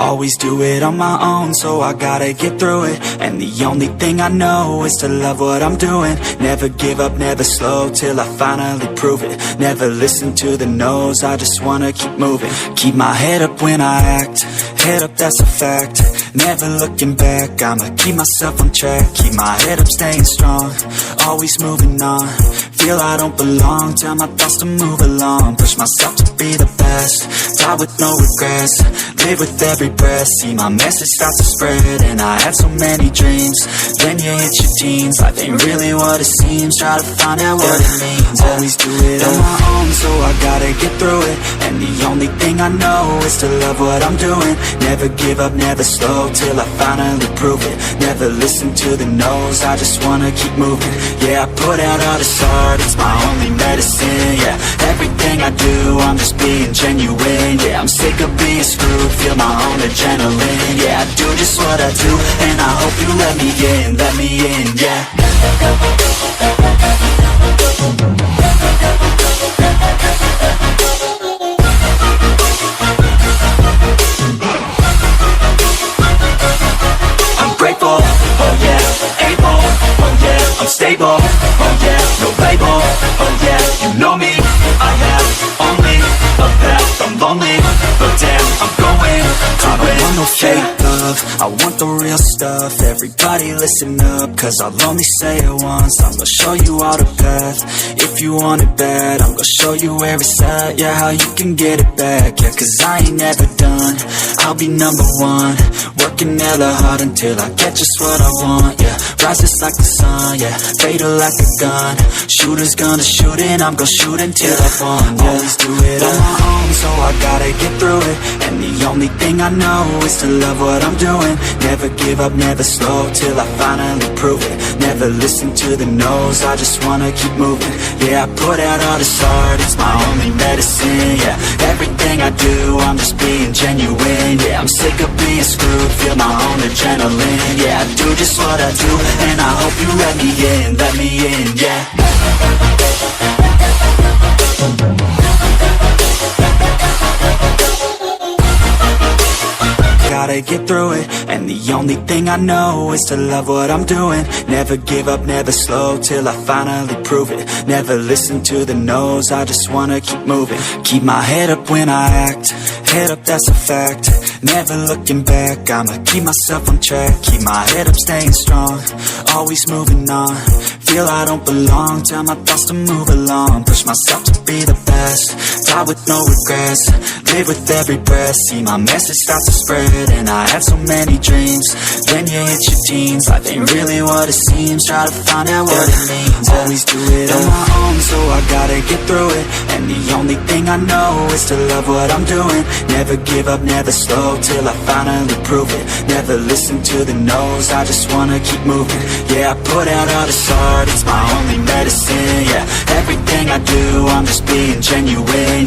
Always do it on my own, so I gotta get through it. And the only thing I know is to love what I'm doing. Never give up, never slow, till I finally prove it. Never listen to the no's, I just wanna keep moving. Keep my head up when I act, head up, that's a fact. Never looking back, I'ma keep myself on track. Keep my head up, staying strong, always moving on. Feel I don't belong, tell my thoughts to move along. Push myself to be the best, die with no regrets. Live with every breath, see my message start to spread. And I had so many dreams, then you hit your teens. Life ain't really what it seems, try to find out what it means. Always do it on my own, so I gotta get through it. And the only thing I know is to love what I'm doing. Never give up, never slow, till I finally prove it. Never listen to the no's, I just wanna keep moving. Yeah, I put out all this art, it's my only medicine. Yeah, everything I do, I'm just being genuine. Yeah, I'm sick of being screwed, feel my own adrenaline. Yeah, I do just what I do, and I hope you let me in, yeah. I'm grateful, oh yeah, able, oh yeah, I'm stable, oh yeah, no label, oh yeah, you know me, I have only a path, I'm lonely, but damn, I'm going to win. I don't want no fake love, I want the real stuff. Everybody listen up, cause I'll only say it once. I'm gonna show you all the path, if you want it bad. I'm gonna show you where it's at, yeah, how you can get it back. Yeah, cause I ain't never done, I'll be number one. Working hella hard until I get just what I want, yeah. Rises like the sun, yeah, fatal like a gun. Shooter's gonna shoot and I'm gonna shoot until I won, yeah. Always do it on my own, so I gotta get through it. And the only thing I know is to love what I'm doing. Never give up, never slow, till I finally prove it. Never listen to the no's, I just wanna keep moving. Yeah, I put out all this art, it's my only medicine. Yeah, everything I do, I'm just being genuine. Yeah, I'm sick of being screwed, feel my own adrenaline. Yeah, I do just what I do, and I hope you let me in, yeah. Gotta get through it, and the only thing I know is to love what I'm doing. Never give up, never slow, till I finally prove it. Never listen to the no's, I just wanna keep moving. Keep my head up when I act, head up, that's a fact. Never looking back, I'ma keep myself on track. Keep my head up, staying strong, always moving on. Feel I don't belong, tell my thoughts to move along. Push myself to be the best, die with no regrets. Live with every breath, see my message start to spread. And I had so many dreams, then you hit your teens. Life ain't really what it seems, try to find out what it means. Always do it on my own, so I gotta get through it. And the only thing I know is to love what I'm doing. Never give up, never slow, till I finally prove it. Never listen to the no's, I just wanna keep moving. Yeah, I put out all this art, it's my only medicine. Yeah, everything I do, I'm just being genuine.